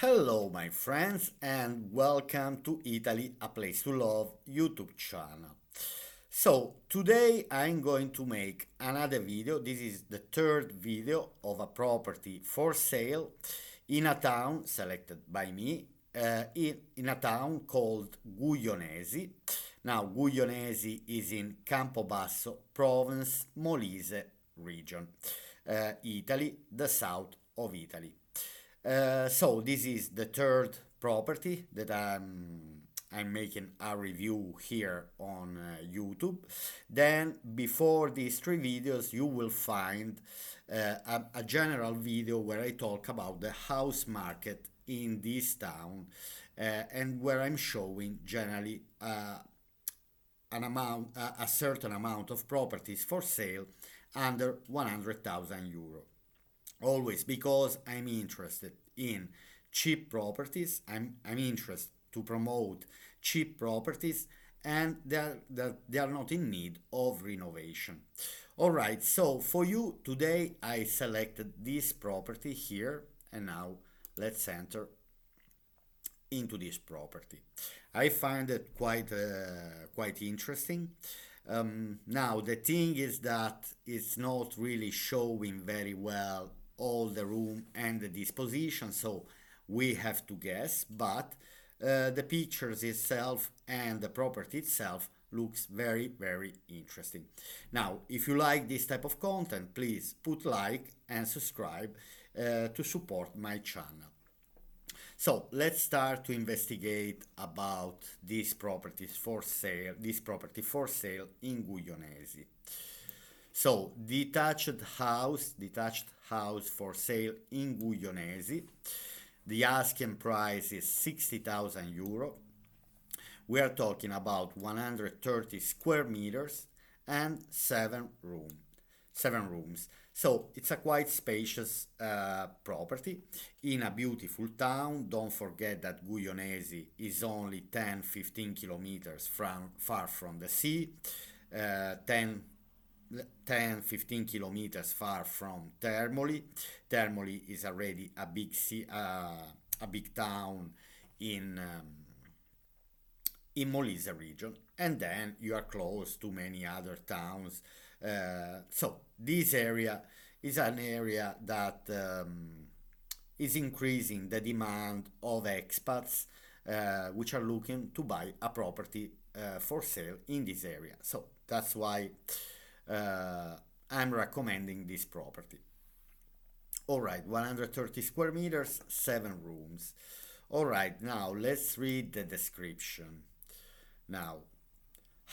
Hello, my friends, and welcome to Italy, a Place to Love YouTube channel. So, today I'm going to make another video. This is the third video of a property for sale in a town selected by me, in a town called Guglionesi. Now, Guglionesi is in Campobasso Province, Molise Region, Italy, the south of Italy. So this is the third property that I'm making a review here on YouTube. Then before these three videos, you will find a general video where I talk about the house market in this town and where I'm showing generally a certain amount of properties for sale under 100,000 euro. Always because I'm interested in cheap properties. I'm interested to promote cheap properties and they are not in need of renovation. All right, so for you today I selected this property here, and now let's enter into this property. I find it quite interesting. Now the thing is that it's not really showing very well all the room and the disposition, so we have to guess. But the pictures itself and the property itself looks very interesting. Now, if you like this type of content, please put like and subscribe to support my channel. So let's start to investigate about these properties for sale, this property for sale in Guglionesi. So detached house for sale in Guglionesi. The asking price is 60,000 euro. We are talking about 130 square meters and seven rooms. So it's a quite spacious property in a beautiful town. Don't forget that Guglionesi is only 10-15 kilometers far from the sea, 10-15 kilometers far from Termoli. Termoli is already a big town in Molise region, and then you are close to many other towns. So this area is an area that is increasing the demand of expats which are looking to buy a property for sale in this area. So that's why I'm recommending this property. All right, 130 square meters, seven rooms. All right, now let's read the description. Now,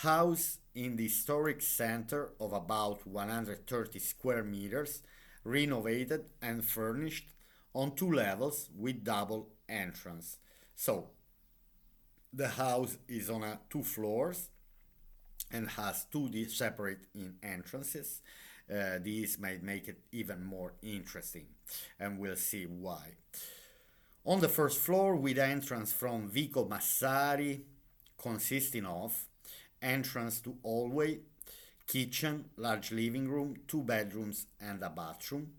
house in the historic center of about 130 square meters, renovated and furnished on two levels with double entrance. So, the house is on two floors and has two separate entrances. These might make it even more interesting, and we'll see why. On the first floor, with entrance from Vico Massari, consisting of entrance to hallway, kitchen, large living room, two bedrooms and a bathroom.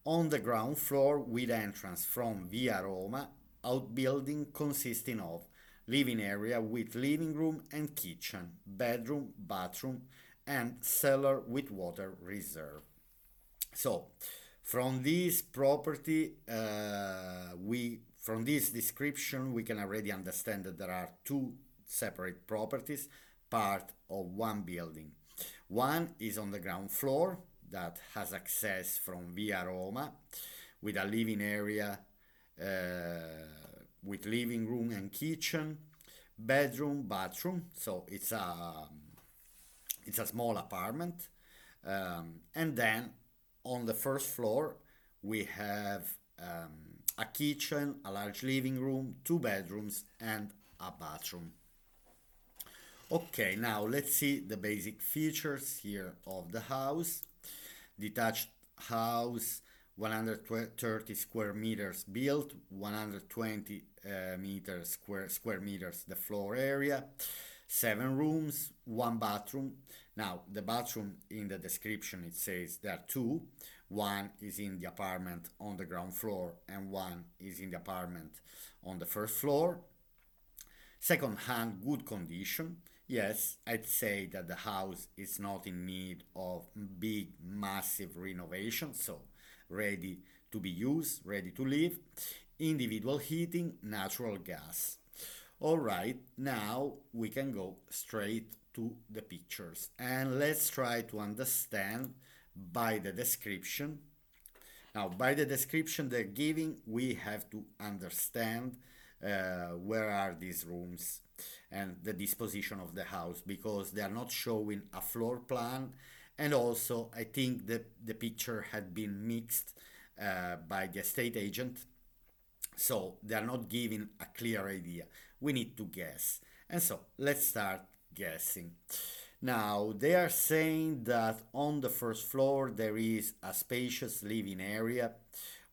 On the ground floor, with entrance from Via Roma, outbuilding consisting of living area with living room and kitchen, bedroom, bathroom, and cellar with water reserve. So, from this property, from this description, we can already understand that there are two separate properties, part of one building. One is on the ground floor that has access from Via Roma with a living area with living room and kitchen, bedroom, bathroom. So it's a small apartment. And then on the first floor we have a kitchen, a large living room, two bedrooms and a bathroom. Okay, now let's see the basic features here of the house. Detached house, 130 square meters built, 120 square meters the floor area, seven rooms, one bathroom. Now the bathroom, in the description it says there are two. One is in the apartment on the ground floor and one is in the apartment on the first floor. Second hand, good condition. Yes, I'd say that the house is not in need of big, massive renovation, so ready to be used, ready to live. Individual heating, natural gas. All right, now we can go straight to the pictures and let's try to understand by the description. Now, by the description they're giving, we have to understand where are these rooms and the disposition of the house because they are not showing a floor plan. And also, I think that the picture had been mixed by the estate agent, so they are not giving a clear idea. We need to guess. And so, let's start guessing. Now, they are saying that on the first floor there is a spacious living area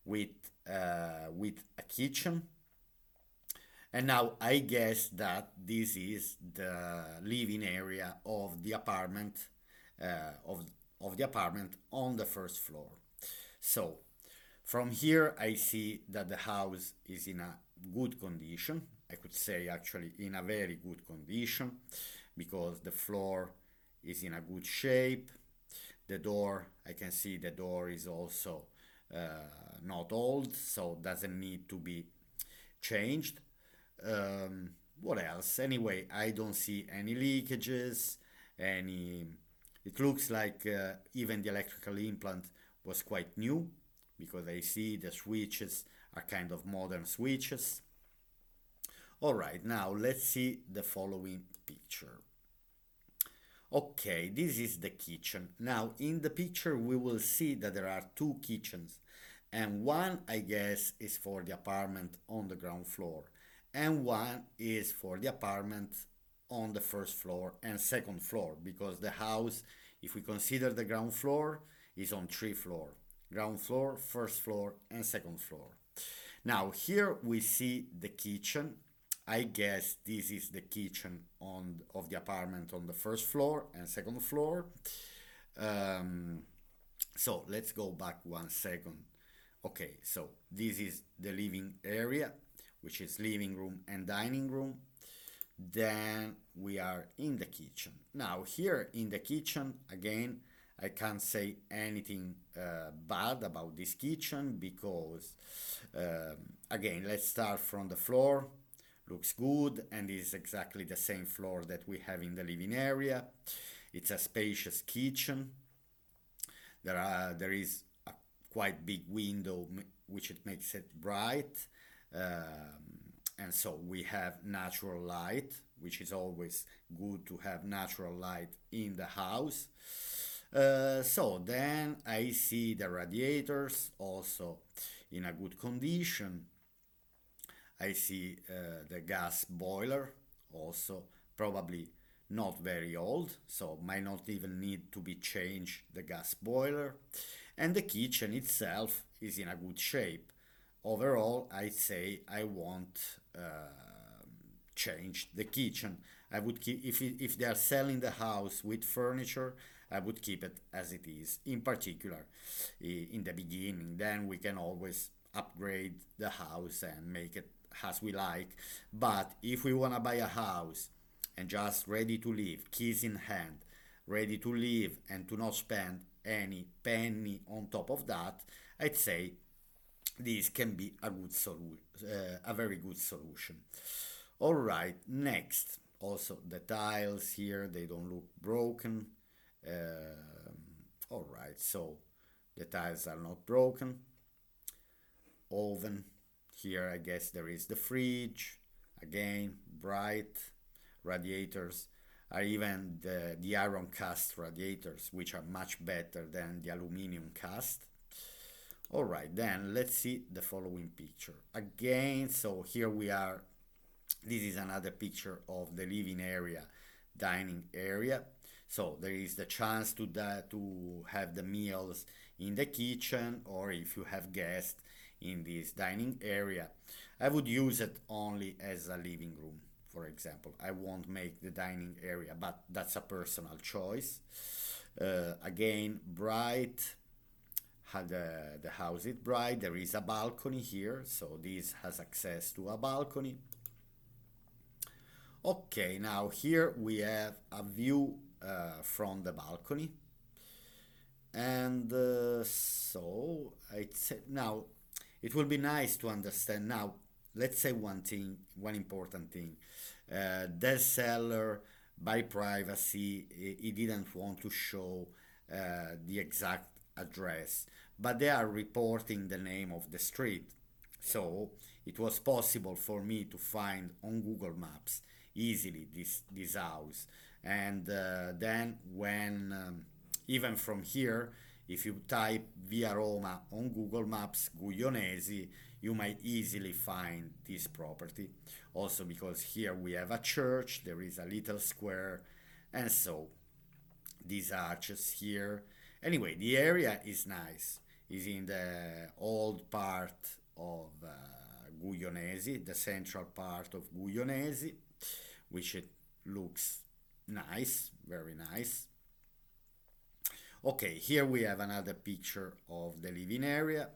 with with a kitchen. And now I guess that this is the living area of the apartment of the apartment on the first floor. So from here I see that the house is in a good condition. I could say actually in a very good condition because the floor is in a good shape. The door, I can see the door is also not old, so doesn't need to be changed. What else? Anyway, I don't see any leakages, any. It looks like even the electrical implant was quite new because I see the switches are kind of modern switches. All right, now let's see the following picture. Okay, this is the kitchen. Now, in the picture, we will see that there are two kitchens, and one, I guess, is for the apartment on the ground floor, and one is for the apartment on the first floor and second floor, because the house, if we consider the ground floor, is on three floors: ground floor, first floor, and second floor. Now, here we see the kitchen. I guess this is the kitchen on of the apartment on the first floor and second floor. Um, so let's go back 1 second. Okay, so this is the living area, which is living room and dining room. Then we are in the kitchen. Now here in the kitchen, again, I can't say anything bad about this kitchen because, again, let's start from the floor. Looks good and is exactly the same floor that we have in the living area. It's a spacious kitchen. There is a quite big window which it makes it bright. And so we have natural light, which is always good to have natural light in the house. So then I see the radiators also in a good condition. I see the gas boiler also probably not very old, so might not even need to be changed the gas boiler. And the kitchen itself is in a good shape. Overall, I'd say I won't change the kitchen. I would keep if they are selling the house with furniture, I would keep it as it is. In particular, in the beginning, then we can always upgrade the house and make it as we like. But if we want to buy a house and just ready to live, keys in hand, ready to live and to not spend any penny on top of that, I'd say this can be a good a very good solution. All right, next. Also, the tiles here, they don't look broken. All right, so the tiles are not broken. Oven. Here, I guess there is the fridge. Again, bright radiators are even the iron cast radiators, which are much better than the aluminum cast. All right, then let's see the following picture. Again, so here we are. This is another picture of the living area, dining area. So there is the chance to have the meals in the kitchen, or if you have guests in this dining area. I would use it only as a living room, for example. I won't make the dining area, but that's a personal choice. Again, bright, how the house is bright. There is a balcony here, so this has access to a balcony. Okay, now here we have a view from the balcony, and so now it will be nice to understand. Now, let's say one thing, one important thing. The seller, by privacy, he didn't want to show the exact address, but they are reporting the name of the street. So it was possible for me to find on Google Maps easily this house, and then when even from here, if you type Via Roma on Google Maps, Guglionesi, you might easily find this property. Also because here we have a church, there is a little square, and so these arches here. Anyway, the area is nice. Is in the old part of Guglionesi, the central part of Guglionesi, which it looks nice, very nice. Okay, here we have another picture of the living area.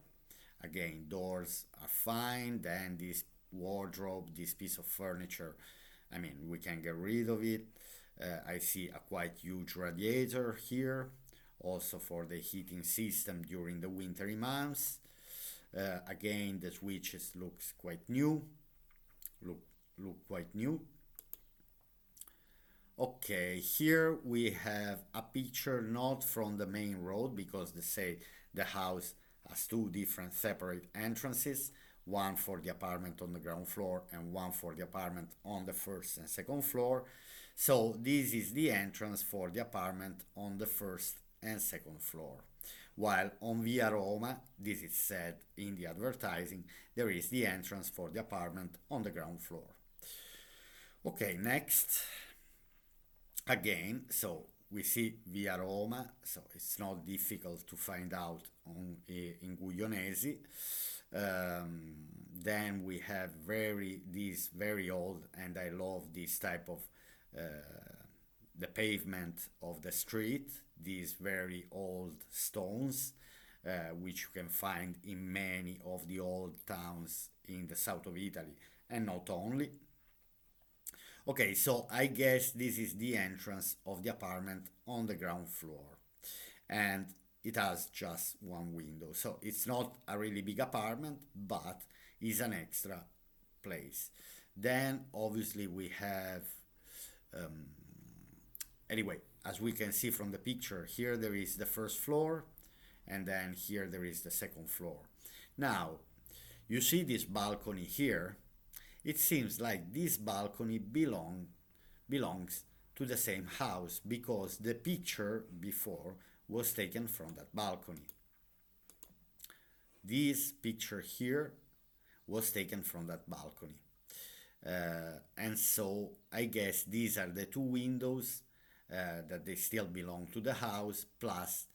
Again, doors are fine. Then this wardrobe, this piece of furniture, I mean, we can get rid of it. I see a quite huge radiator here, also for the heating system during the wintry months. Again, the switches looks quite new, look quite new. Okay, here we have a picture not from the main road because they say the house has two different separate entrances, one for the apartment on the ground floor and one for the apartment on the first and second floor. So this is the entrance for the apartment on the first and second floor. While on Via Roma, this is said in the advertising, there is the entrance for the apartment on the ground floor. Okay, next. Again, so we see Via Roma, so it's not difficult to find out in Guglionesi. Then we have these very old, and I love this type of the pavement of the street, these very old stones, which you can find in many of the old towns in the south of Italy, and not only. Okay, so I guess this is the entrance of the apartment on the ground floor. And it has just one window. So it's not a really big apartment, but is an extra place. Then obviously we have, um, anyway, as we can see from the picture, here there is the first floor, and then here there is the second floor. Now, you see this balcony here. It seems like this balcony belongs to the same house because the picture before was taken from that balcony. This picture here was taken from that balcony. And so I guess these are the two windows that they still belong to the house, plus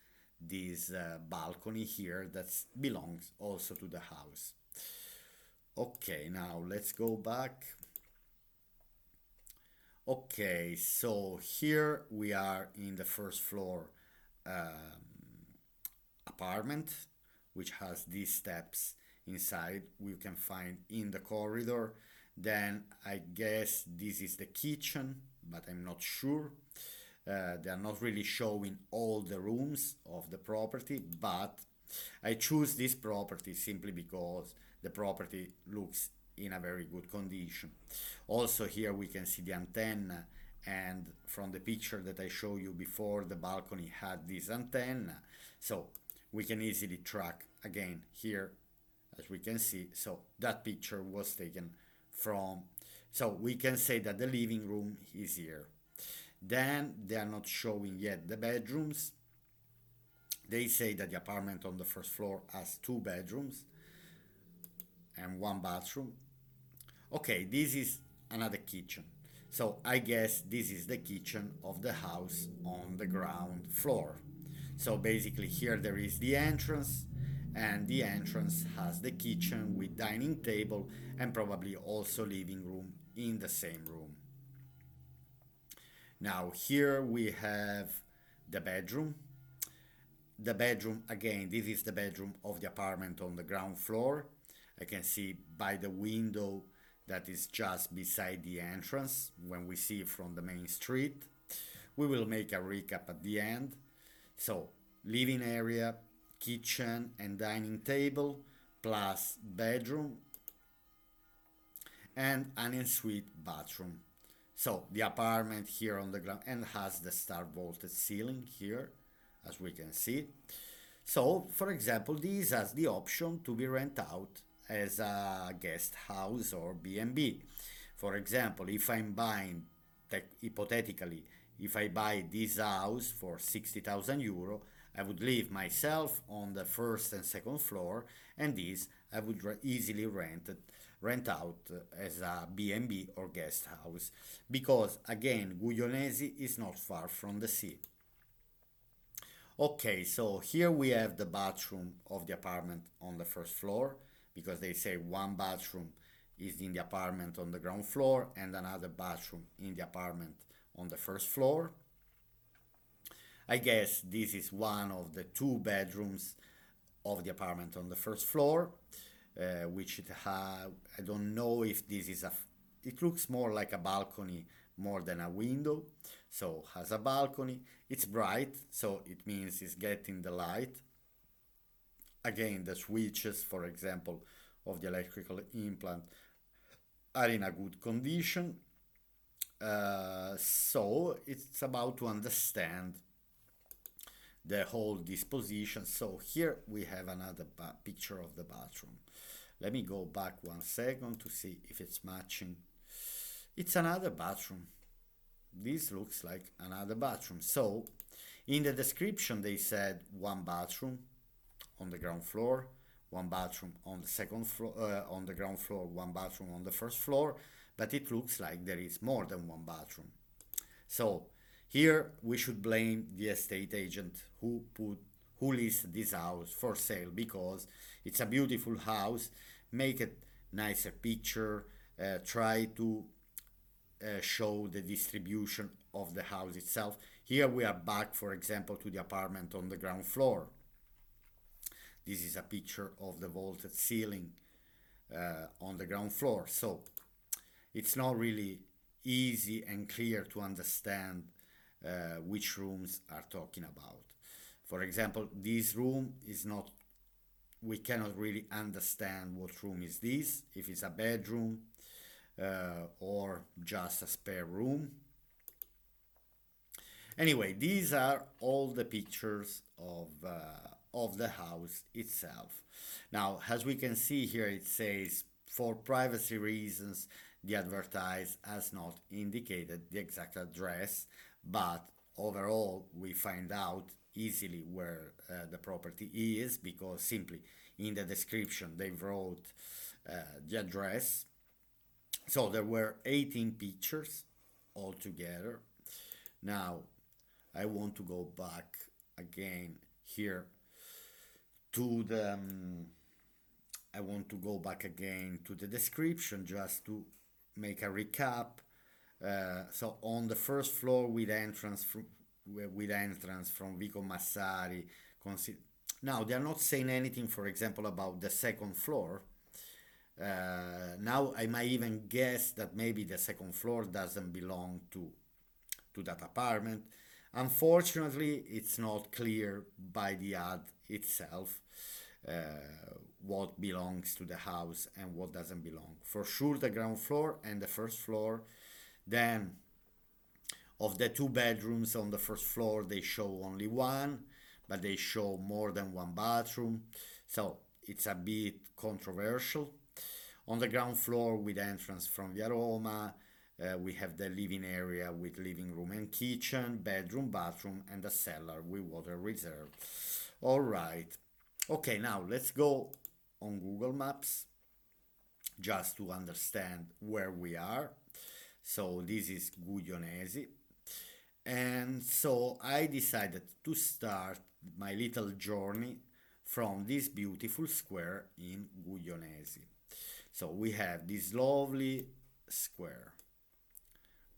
this balcony here that belongs also to the house. Okay, now let's go back. Okay, so here we are in the first floor apartment, which has these steps inside we can find in the corridor. Then I guess this is the kitchen, but I'm not sure. They are not really showing all the rooms of the property, but I choose this property simply because the property looks in a very good condition. Also here we can see the antenna, and from the picture that I showed you before, the balcony had this antenna, so we can easily track again here, as we can see. So that picture was taken from, so we can say that the living room is here. Then they are not showing yet the bedrooms. They say that the apartment on the first floor has two bedrooms and one bathroom. Okay, this is another kitchen. So I guess this is the kitchen of the house on the ground floor. So basically here there is the entrance, and the entrance has the kitchen with dining table and probably also living room in the same room. Now here we have the bedroom. the bedroom, again, this is the bedroom of the apartment on the ground floor. I can see by the window that is just beside the entrance when we see from the main street. We will make a recap at the end. So, living area, kitchen and dining table, plus bedroom and an ensuite bathroom. So the apartment here on the ground and has the star vaulted ceiling here, as we can see. So, for example, this has the option to be rent out as a guest house or B&B. For example, if I'm buying, hypothetically, if I buy this house for 60,000 euro, I would leave myself on the first and second floor, and this I would easily rent out as a B&B or guest house, because again, Guglionesi is not far from the sea. Okay, so here we have the bathroom of the apartment on the first floor, because they say one bathroom is in the apartment on the ground floor and another bathroom in the apartment on the first floor. I guess this is one of the two bedrooms of the apartment on the first floor, which it I don't know if this is it looks more like a balcony more than a window, so has a balcony. It's bright, so it means it's getting the light. Again, the switches, for example, of the electrical implant are in a good condition. So it's about to understand the whole disposition. So here we have another picture of the bathroom. Let me go back 1 second to see if it's matching. It's another bathroom. This looks like another bathroom. So in the description they said one bathroom on the ground floor, one bathroom on the second floor, on the ground floor, one bathroom on the first floor, but it looks like there is more than one bathroom. So here we should blame the estate agent who listed this house for sale, because it's a beautiful house. Make it nicer picture, try to show the distribution of the house itself. Here we are back, for example, to the apartment on the ground floor. This is a picture of the vaulted ceiling on the ground floor. So it's not really easy and clear to understand which rooms are talking about. For example, this room is not, we cannot really understand what room is this, if it's a bedroom or just a spare room. Anyway, these are all the pictures of the house itself. Now, as we can see here, it says, for privacy reasons, the advertise has not indicated the exact address, but overall we find out easily where the property is, because simply in the description they wrote the address. So there were 18 pictures altogether. Now I want to go back again here to the I want to go back again to the description just to make a recap. So on the first floor with entrance from Vico Massari. Now they are not saying anything, for example, about the second floor. Now I might even guess that maybe the second floor doesn't belong to that apartment. Unfortunately, it's not clear by the ad itself what belongs to the house and what doesn't belong. For sure, the ground floor and the first floor. Then, of the two bedrooms on the first floor, they show only one, but they show more than one bathroom. So it's a bit controversial. On the ground floor, with entrance from Via Roma, we have the living area with living room and kitchen, bedroom, bathroom, and a cellar with water reserve. All right. Okay, now let's go on Google Maps just to understand where we are. So this is Guglionesi. And so I decided to start my little journey from this beautiful square in Guglionesi. So we have this lovely square,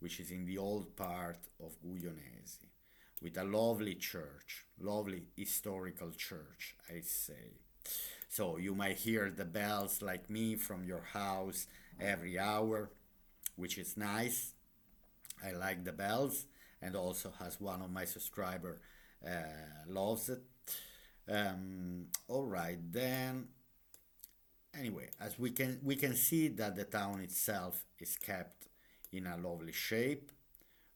which is in the old part of Guglionesi. with a lovely church, lovely historical church, I say. So you might hear the bells like me from your house every hour, which is nice. I like the bells, and also as one of my subscriber loves it. All right, then. Anyway, as we can see that the town itself is kept in a lovely shape.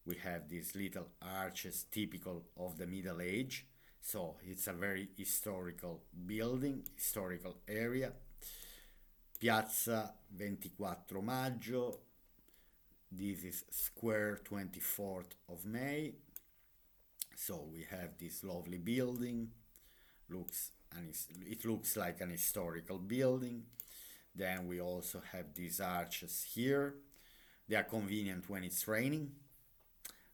We have these little arches typical of the Middle Age. So it's a very historical building, historical area. Piazza 24 Maggio. This is Square 24th of May. So we have this lovely building. It looks like an historical building. Then we also have these arches here. They are convenient when it's raining.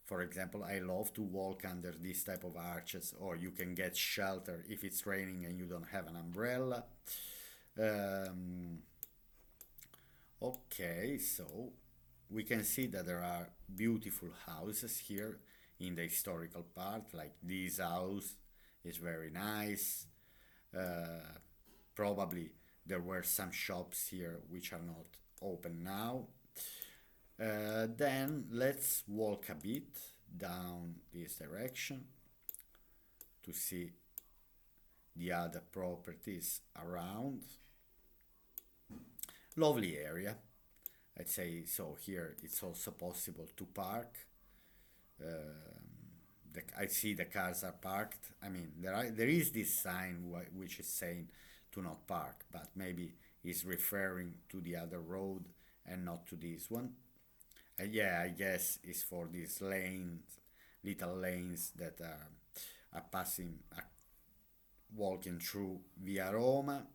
For example, I love to walk under this type of arches, or you can get shelter if it's raining and you don't have an umbrella. Um, okay, so we can see that there are beautiful houses here in the historical part, like this house is very nice. Uh, Probably there were some shops here which are not open now. Then let's walk a bit down this direction to see the other properties around. Lovely area, I'd say. So here it's also possible to park. I see the cars are parked. I mean, there is this sign which is saying to not park, but maybe is referring to the other road and not to this one. Yeah, I guess it's for these lanes, little lanes that are passing, are walking through Via Roma.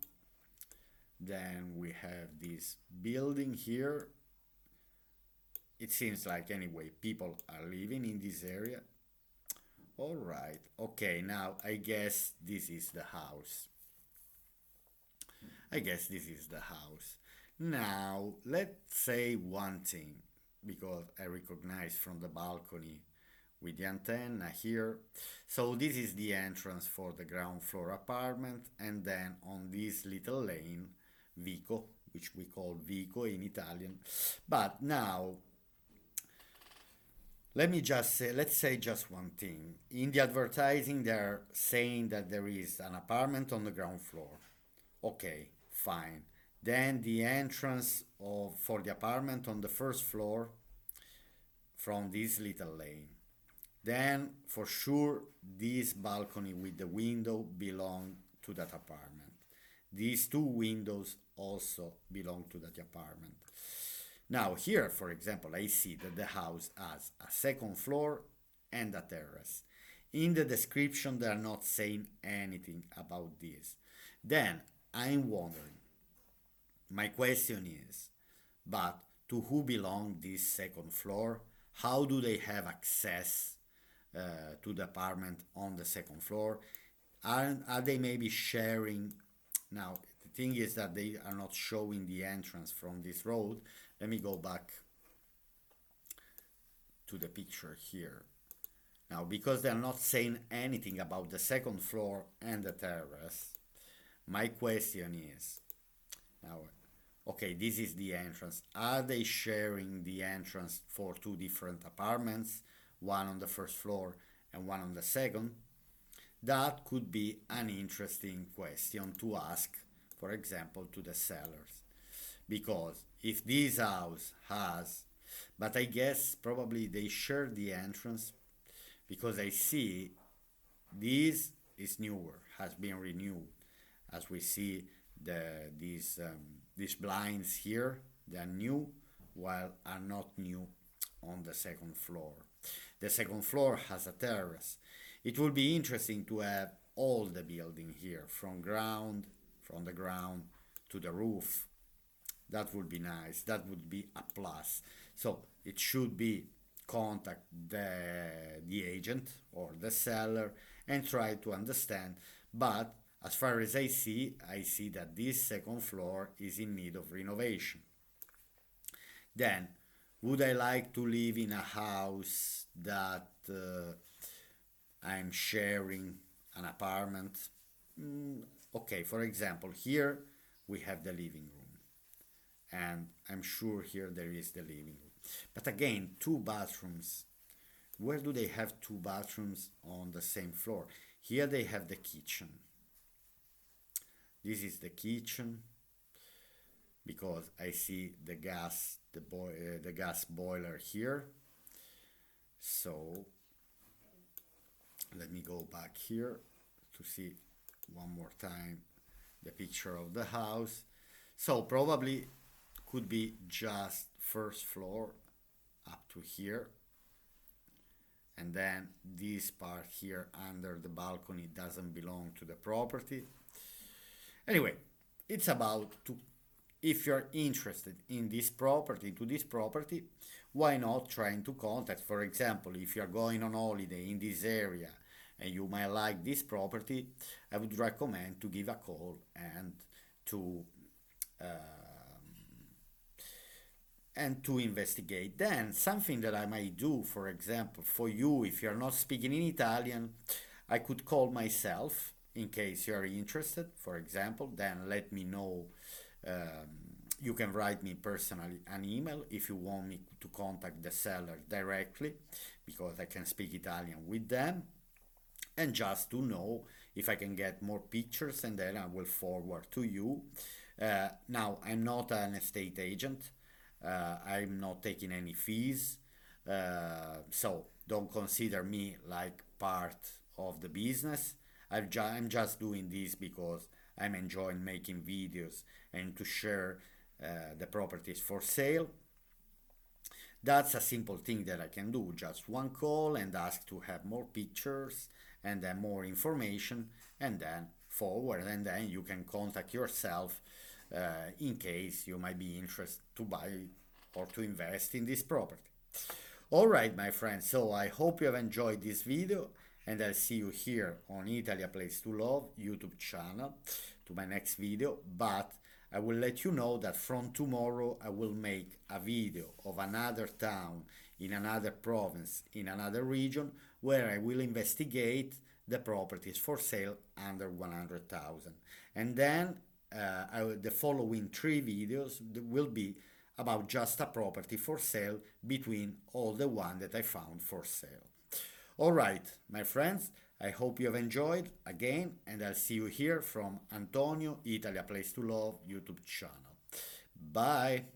Then we have this building here. It seems like anyway people are living in this area. All right. Okay, now I guess this is the house. I guess this is the house. Now, let's say one thing, because I recognize from the balcony with the antenna here. So this is the entrance for the ground floor apartment, and then on this little lane, Vico, which we call Vico in Italian. But now, let's say just one thing. In the advertising, they're saying that there is an apartment on the ground floor. Okay, fine. Then the entrance for the apartment on the first floor from this little lane. Then for sure this balcony with the window belong to that apartment. These two windows also belong to that apartment. Now here, for example, I see that the house has a second floor and a terrace. In the description, they are not saying anything about this. Then I'm wondering, my question is, but to who belong this second floor? How do they have access to the apartment on the second floor? Are they maybe sharing? Now, the thing is that they are not showing the entrance from this road. Let me go back to the picture here. Now, because they're not saying anything about the second floor and the terrace, my question is, now, okay, this is the entrance. Are they sharing the entrance for two different apartments, one on the first floor and one on the second? That could be an interesting question to ask, for example, to the sellers. Because if this house has, but I guess probably they share the entrance, because I see this is newer, has been renewed. As we see these blinds here, they are new, while are not new on the second floor. The second floor has a terrace. It will be interesting to have all the building here, from the ground to the roof. That would be nice. That would be a plus. So it should be contact the agent or the seller and try to understand. But as far as I see that this second floor is in need of renovation. Then, would I like to live in a house that I'm sharing an apartment. Okay, for example, here we have the living room, and I'm sure here there is the living room. But again, two bathrooms. Where do they have two bathrooms on the same floor? Here they have the kitchen. This is the kitchen because I see the gas boiler here. So let me go back here to see one more time the picture of the house. So probably could be just first floor up to here, and then this part here under the balcony doesn't belong to the property. Anyway, it's about to, if you're interested in this property, to this property, why not trying to contact, for example, if you're going on holiday in this area and you might like this property, I would recommend to give a call to uh, and to investigate. Then something that I might do, for example, for you, if you're not speaking in Italian, I could call myself in case you're interested, for example. Then let me know. You can write me personally an email if you want me to contact the seller directly, because I can speak Italian with them, and just to know if I can get more pictures, and then I will forward to you. Now, I'm not an estate agent. I'm not taking any fees. So don't consider me like part of the business. I'm just doing this because I'm enjoying making videos and to share the properties for sale. That's a simple thing that I can do. Just one call and ask to have more pictures and then more information, and then forward, and then you can contact yourself in case you might be interested to buy or to invest in this property. All right, my friends, so I hope you have enjoyed this video, and I'll see you here on Italy a Place to Love YouTube channel to my next video. But I will let you know that from tomorrow I will make a video of another town in another province in another region where I will investigate the properties for sale under 100,000. And then the following three videos will be about just a property for sale between all the one that I found for sale. All right, my friends, I hope you have enjoyed again, and I'll see you here from Antonio, Italy, a Place to Love YouTube channel. Bye.